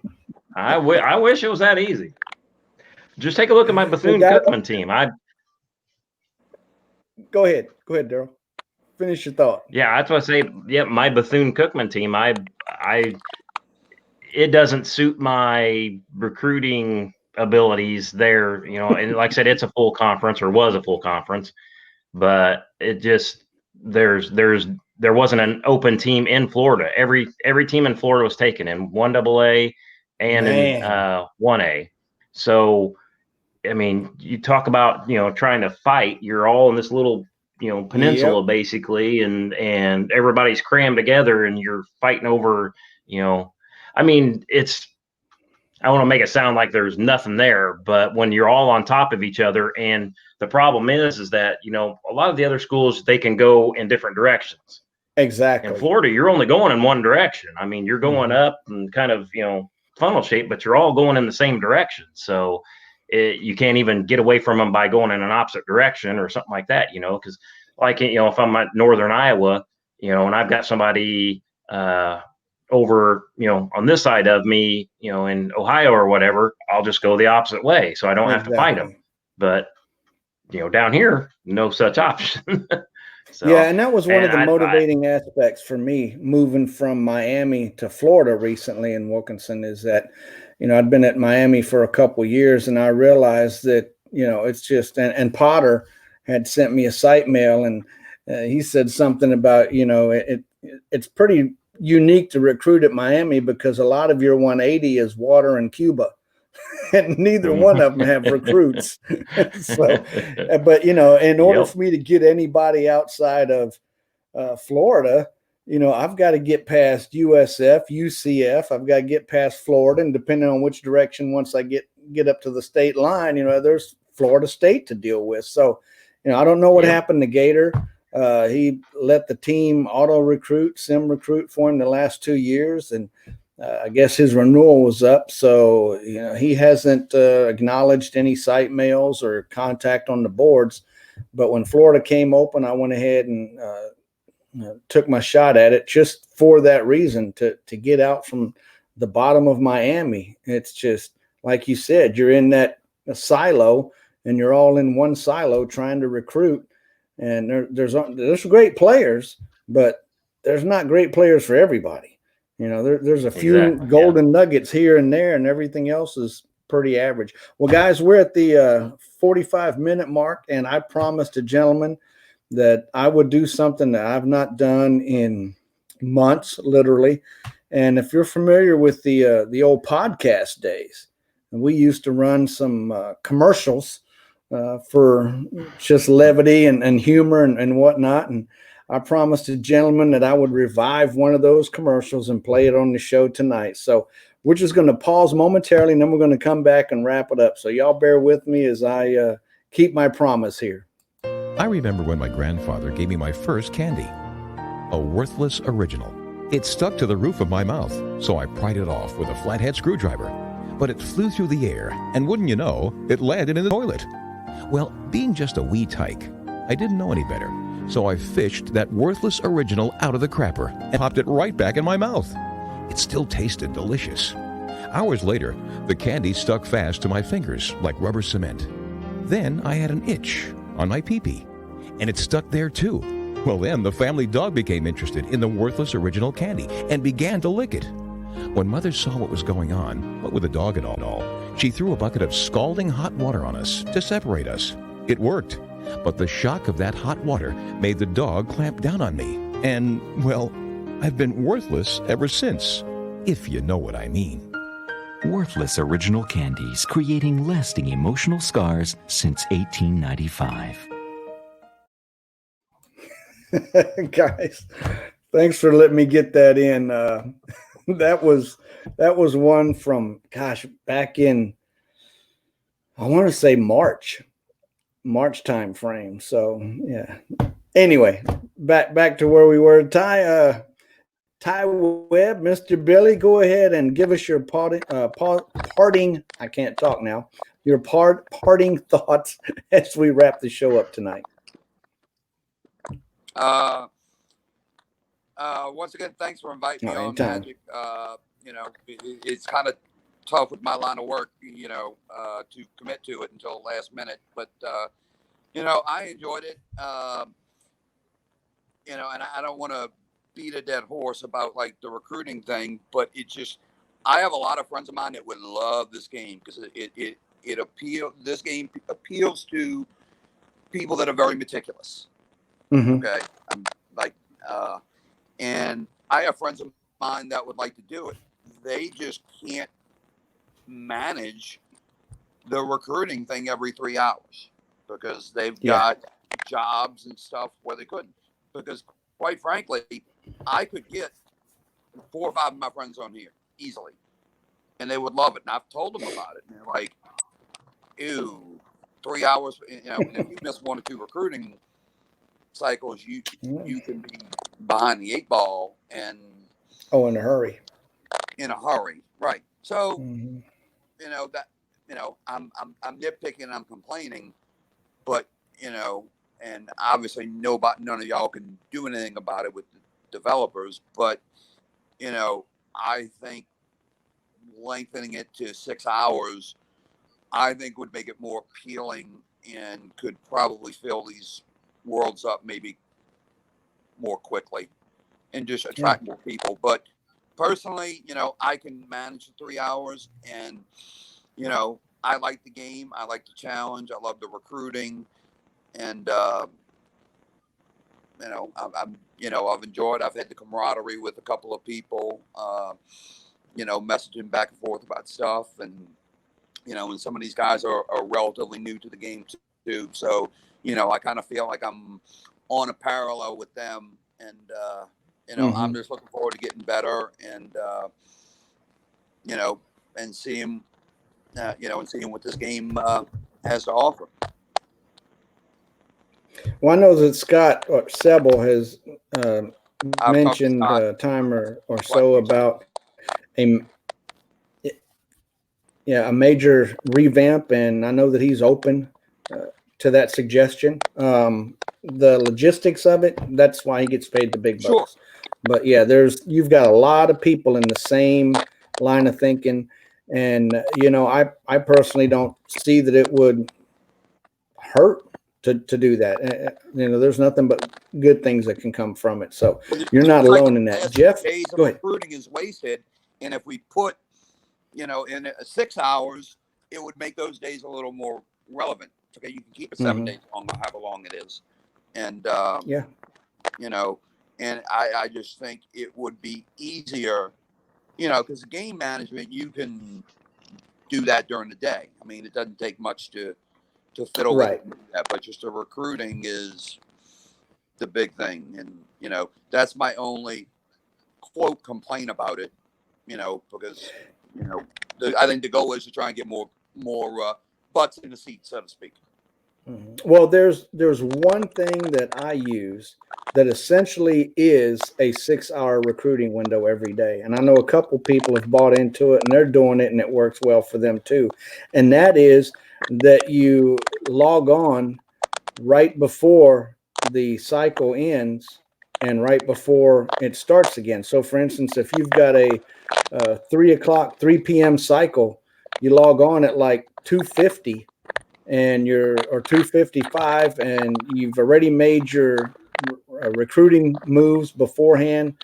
Speaker 8: I wish it was that easy. Just take a look at my Bethune-Cookman team.
Speaker 1: Go ahead, Daryl. Finish your thought.
Speaker 8: Yeah, that's what I say. Yeah, my Bethune-Cookman team. It doesn't suit my recruiting abilities there. And like I said, it's a full conference, or was a full conference, but it just there wasn't an open team in Florida. Every team in Florida was taken in 1AA and in 1A. So, I mean, you talk about, trying to fight, you're all in this little, peninsula basically, and everybody's crammed together and you're fighting over, I mean, I want to make it sound like there's nothing there, but when you're all on top of each other, and the problem is that, a lot of the other schools, they can go in different directions.
Speaker 1: Exactly.
Speaker 8: In Florida, you're only going in one direction. I mean, you're going up and kind of, funnel shape, but you're all going in the same direction. So you can't even get away from them by going in an opposite direction or something like that, because like, if I'm at Northern Iowa, and I've got somebody over, on this side of me, in Ohio or whatever, I'll just go the opposite way. So I don't have to fight them. But, down here, no such option. So,
Speaker 1: yeah, and that was one of the motivating aspects for me moving from Miami to Florida recently in Wilkinson, is that, I'd been at Miami for a couple of years, and I realized that, it's just, and Potter had sent me a site mail, and he said something about, it's pretty unique to recruit at Miami because a lot of your 180 is water and Cuba. And neither one of them have recruits. So, but, in order for me to get anybody outside of Florida, I've got to get past USF, UCF. I've got to get past Florida. And depending on which direction, once I get up to the state line, there's Florida State to deal with. So, I don't know what happened to Gator. He let the team sim recruit for him the last 2 years. And I guess his renewal was up, so he hasn't acknowledged any site mails or contact on the boards. But when Florida came open, I went ahead and took my shot at it, just for that reason, to get out from the bottom of Miami. It's just like you said, you're in that silo, and you're all in one silo trying to recruit. And there's great players, but there's not great players for everybody. There's a few golden nuggets here and there, and everything else is pretty average. Well, guys, we're at the 45-minute mark, and I promised a gentleman that I would do something that I've not done in months, literally. And if you're familiar with the old podcast days, we used to run some commercials for just levity and humor and whatnot. And I promised a gentleman that I would revive one of those commercials and play it on the show tonight. So we're just going to pause momentarily, and then we're going to come back and wrap it up. So y'all bear with me as I keep my promise here.
Speaker 9: I remember when my grandfather gave me my first candy, a worthless original. It stuck to the roof of my mouth, so I pried it off with a flathead screwdriver. But it flew through the air, and wouldn't you know, it landed in the toilet. Well, being just a wee tyke, I didn't know any better, so I fished that worthless original out of the crapper and popped it right back in my mouth. It still tasted delicious. Hours later, the candy stuck fast to my fingers like rubber cement. Then I had an itch on my pee-pee, and it stuck there too. Well, then the family dog became interested in the worthless original candy and began to lick it. When Mother saw what was going on, what with the dog and all, she threw a bucket of scalding hot water on us to separate us. It worked, but the shock of that hot water made the dog clamp down on me. And, well, I've been worthless ever since, if you know what I mean.
Speaker 10: Worthless original candies, creating lasting emotional scars since 1895.
Speaker 1: Guys, thanks for letting me get that in. That was one from, gosh, back in, I want to say March time frame. So yeah. Anyway, back to where we were. Tywebb, Mr. Billy, go ahead and give us your parting. I can't talk now. Your parting thoughts as we wrap the show up tonight.
Speaker 3: Once again, thanks for inviting me on,
Speaker 1: anytime.
Speaker 3: Magic. It's kind of tough with my line of work, to commit to it until the last minute. But, I enjoyed it. And I don't want to beat a dead horse about like the recruiting thing, but I have a lot of friends of mine that would love this game because this game appeals to people that are very meticulous.
Speaker 1: Mm-hmm.
Speaker 3: Okay. And I have friends of mine that would like to do it. They just can't manage the recruiting thing every 3 hours because they've got jobs and stuff where they couldn't. Because quite frankly, I could get 4 or 5 of my friends on here easily, and they would love it. And I've told them about it, and they're like, "Ew, 3 hours." And if you miss 1 or 2 recruiting cycles, you can be behind the 8 ball and
Speaker 1: in a hurry, right? So I'm nitpicking, I'm complaining, but and obviously none of y'all can do anything about it with the developers, but I think lengthening it to 6 hours I think would make it more appealing and could probably fill these worlds up maybe more quickly and just attract more people. But personally, I can manage the 3 hours, and I like the game, I like the challenge, I love the recruiting, and I've enjoyed. I've had the camaraderie with a couple of people, messaging back and forth about stuff, and and some of these guys are relatively new to the game too. So I kind of feel like I'm on a parallel with them, and I'm just looking forward to getting better, and and seeing what this game has to offer. Well, I know that Scott or Sebel has mentioned a time or so about a major revamp, and I know that he's open to that suggestion. The logistics of it, that's why he gets paid the big bucks. Sure. But yeah, you've got a lot of people in the same line of thinking, and I personally don't see that it would hurt to do that. There's nothing but good things that can come from it. So you're not alone in that. Jeff, go ahead.
Speaker 3: Recruiting is wasted, and if we put, in 6 hours, it would make those days a little more relevant. Okay, you can keep it 7 days long, or however long it is. And,
Speaker 1: yeah,
Speaker 3: you know, and I just think it would be easier, you know, because game management, you can do that during the day. I mean, it doesn't take much to fiddle with
Speaker 1: right.
Speaker 3: that, but just the recruiting is the big thing. And, you know, that's my only quote complaint about it, you know, because, you know, I think the goal is to try and get more butts in the seat, so to speak.
Speaker 1: Well, there's one thing that I use that essentially is a 6-hour recruiting window every day. And I know a couple people have bought into it and they're doing it and it works well for them too. And that is that you log on right before the cycle ends and right before it starts again. So for instance, if you've got a 3 p.m. cycle, you log on at like 2:50 and or 2:55, and you've already made your recruiting moves beforehand.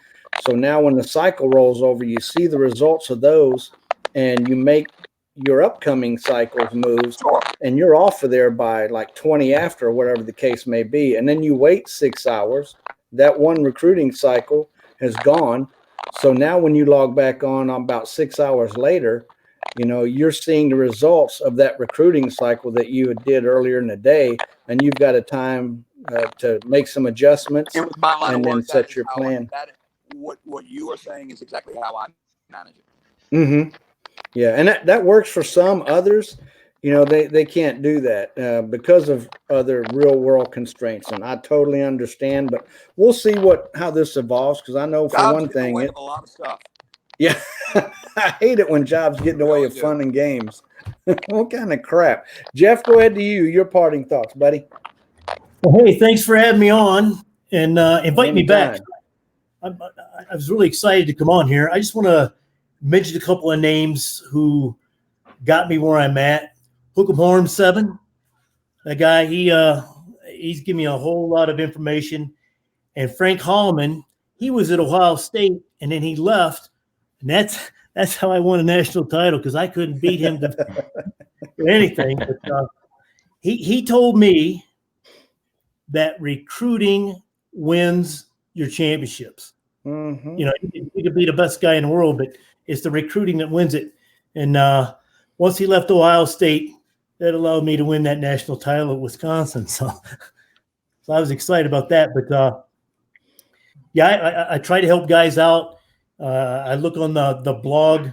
Speaker 1: So now when the cycle rolls over, you see the results of those and you make your upcoming cycles moves, and you're off of there by like 20 after, or whatever the case may be. And then you wait 6 hours. That one recruiting cycle has gone. So now when you log back on about 6 hours later, you know, you're seeing the results of that recruiting cycle that you did earlier in the day, and you've got a time to make some adjustments and then set your plan.
Speaker 3: What you are saying is exactly how I manage it.
Speaker 1: Mm-hmm. Yeah, and that works for some. Others, you know, they can't do that because of other real world constraints, and I totally understand. But we'll see how this evolves, because I know for one thing,
Speaker 3: a lot of stuff.
Speaker 1: Yeah, I hate it when jobs get in the way of fun and games. What kind of crap? Jeff, go ahead to you. Your parting thoughts, buddy.
Speaker 7: Well, hey, thanks for having me on and invite me back. I was really excited to come on here. I just want to mention a couple of names who got me where I'm at. Hook'em Horn 7, that guy, he's given me a whole lot of information. And Frank Hallman, he was at Ohio State and then he left. And that's how I won a national title, because I couldn't beat him for anything. But he told me that recruiting wins your championships.
Speaker 1: Mm-hmm.
Speaker 7: You know, you could be the best guy in the world, but it's the recruiting that wins it. And once he left Ohio State, that allowed me to win that national title at Wisconsin. So I was excited about that. But yeah, I try to help guys out. I look on the blog.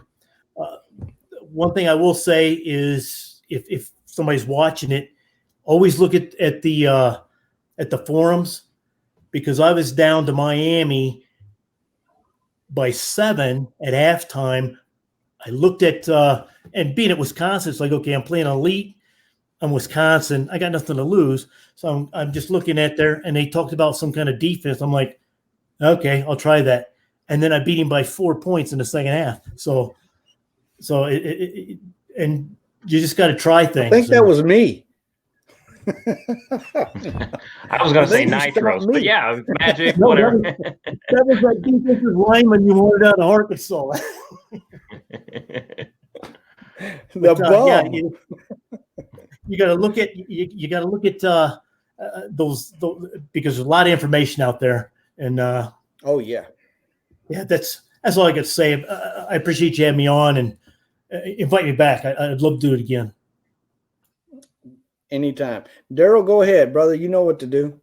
Speaker 7: One thing I will say is, if somebody's watching it, always look at the forums, because I was down to Miami by 7 at halftime. I looked at and being at Wisconsin, it's like, okay, I'm playing elite. I'm Wisconsin. I got nothing to lose, so I'm just looking at there, and they talked about some kind of defense. I'm like, okay, I'll try that. And then I beat him by 4 points in the second half. So and you just got to try things.
Speaker 1: I think that was me.
Speaker 8: I was going to say Nitros, but yeah, Magic, whatever.
Speaker 7: That was that defensive lineman you wanted out of Arkansas.
Speaker 1: Yeah,
Speaker 7: you got to look at you got to look at those, because there's a lot of information out there. And
Speaker 1: oh yeah.
Speaker 7: Yeah, that's all I got to say. I appreciate you having me on, and invite me back. I'd love to do it again.
Speaker 1: Anytime. Daryl, go ahead, brother. You know what to do.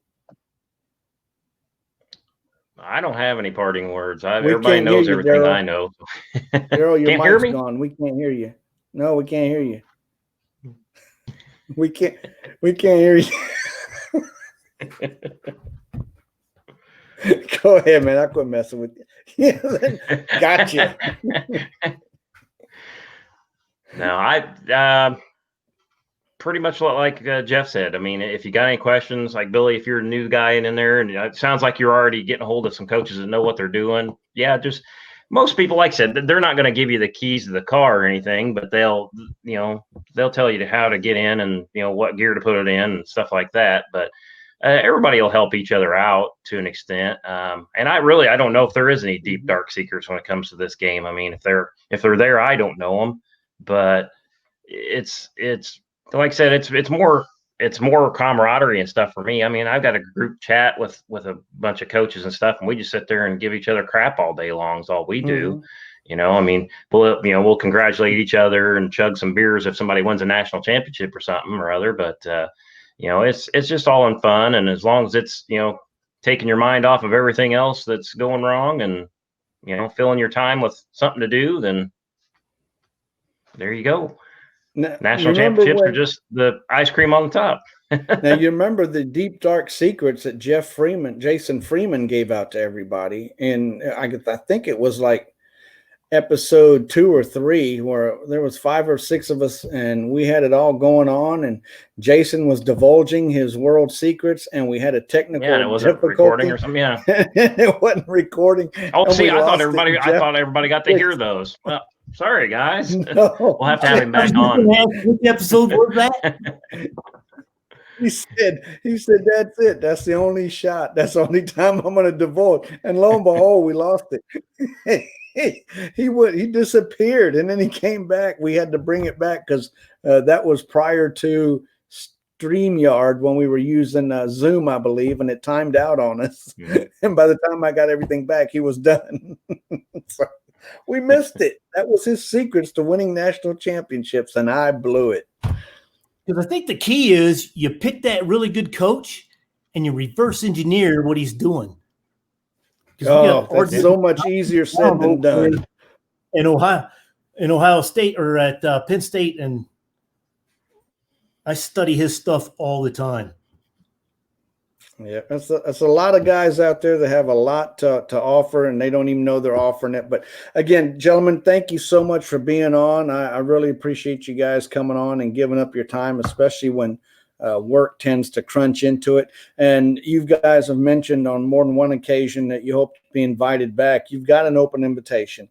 Speaker 8: I don't have any parting words. Everybody knows everything I know.
Speaker 1: Daryl, your mic's gone. We can't hear you. No, we can't hear you. We can't hear you. Go ahead, man. I quit messing with you. Yeah, gotcha.
Speaker 8: No, I pretty much like Jeff said. I mean, if you got any questions, like Billy, if you're a new guy in there, and it sounds like you're already getting a hold of some coaches that know what they're doing. Yeah, just most people, like I said, they're not going to give you the keys to the car or anything, but they'll tell you how to get in and what gear to put it in and stuff like that. But everybody will help each other out to an extent. And I don't know if there is any deep dark secrets when it comes to this game. I mean, if they're there, I don't know them, but it's like I said, it's more it's more camaraderie and stuff for me. I mean, I've got a group chat with a bunch of coaches and stuff, and we just sit there and give each other crap all day long. Is all we do. I mean, we'll congratulate each other and chug some beers if somebody wins a national championship or something or other. But it's just all in fun, and as long as it's taking your mind off of everything else that's going wrong, and filling your time with something to do, then there you go.
Speaker 1: Now,
Speaker 8: national championships are just the ice cream on the top.
Speaker 1: Now, you remember the deep, dark secrets that Jason Freeman gave out to everybody. And I think it was like episode 2 or 3 where there was 5 or 6 of us and we had it all going on. And Jason was divulging his world secrets and we had a technical
Speaker 8: it wasn't
Speaker 1: difficulty.
Speaker 8: Recording or something. Yeah.
Speaker 1: It wasn't recording.
Speaker 8: Oh, see, I thought everybody got to hear those. Well, sorry, guys.
Speaker 1: No.
Speaker 8: We'll have to have him back on.
Speaker 7: What episode was that?
Speaker 1: He said, that's it. That's the only shot. That's the only time I'm going to divulge. And lo and behold, we lost it. He disappeared, and then he came back. We had to bring it back because that was prior to StreamYard when we were using Zoom, I believe, and it timed out on us. And by the time I got everything back, he was done. So we missed it. That was his secrets to winning national championships, and I blew it.
Speaker 7: Because I think the key is you pick that really good coach and you reverse engineer what he's doing.
Speaker 1: Oh, that's so much easier said than done.
Speaker 7: In Ohio State or at Penn State, and I study his stuff all the time.
Speaker 1: Yeah, that's a lot of guys out there that have a lot to offer, and they don't even know they're offering it. But again, gentlemen, thank you so much for being on. I really appreciate you guys coming on and giving up your time, especially when work tends to crunch into it. And you guys have mentioned on more than one occasion that you hope to be invited back. You've got an open invitation.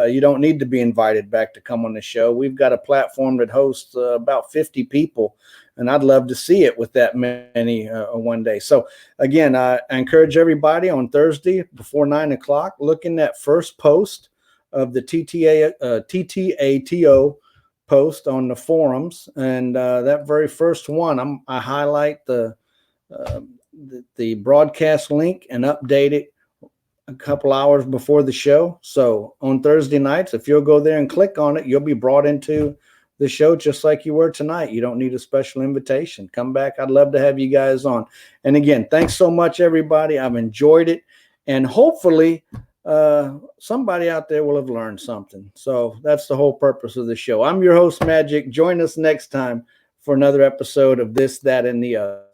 Speaker 1: You don't need to be invited back to come on the show. We've got a platform that hosts about 50 people, and I'd love to see it with that many one day. So again, I encourage everybody on Thursday before 9 o'clock, look in that first post of the TTATO post on the forums, and that very first one, I highlight the broadcast link and update it a couple hours before the show. So on Thursday nights, if you'll go there and click on it, you'll be brought into the show just like you were tonight. You don't need a special invitation. Come back. I'd love to have you guys on. And again, thanks so much, everybody. I've enjoyed it. And hopefully somebody out there will have learned something. So that's the whole purpose of the show. I'm your host, Magic. Join us next time for another episode of This, That, and the Other.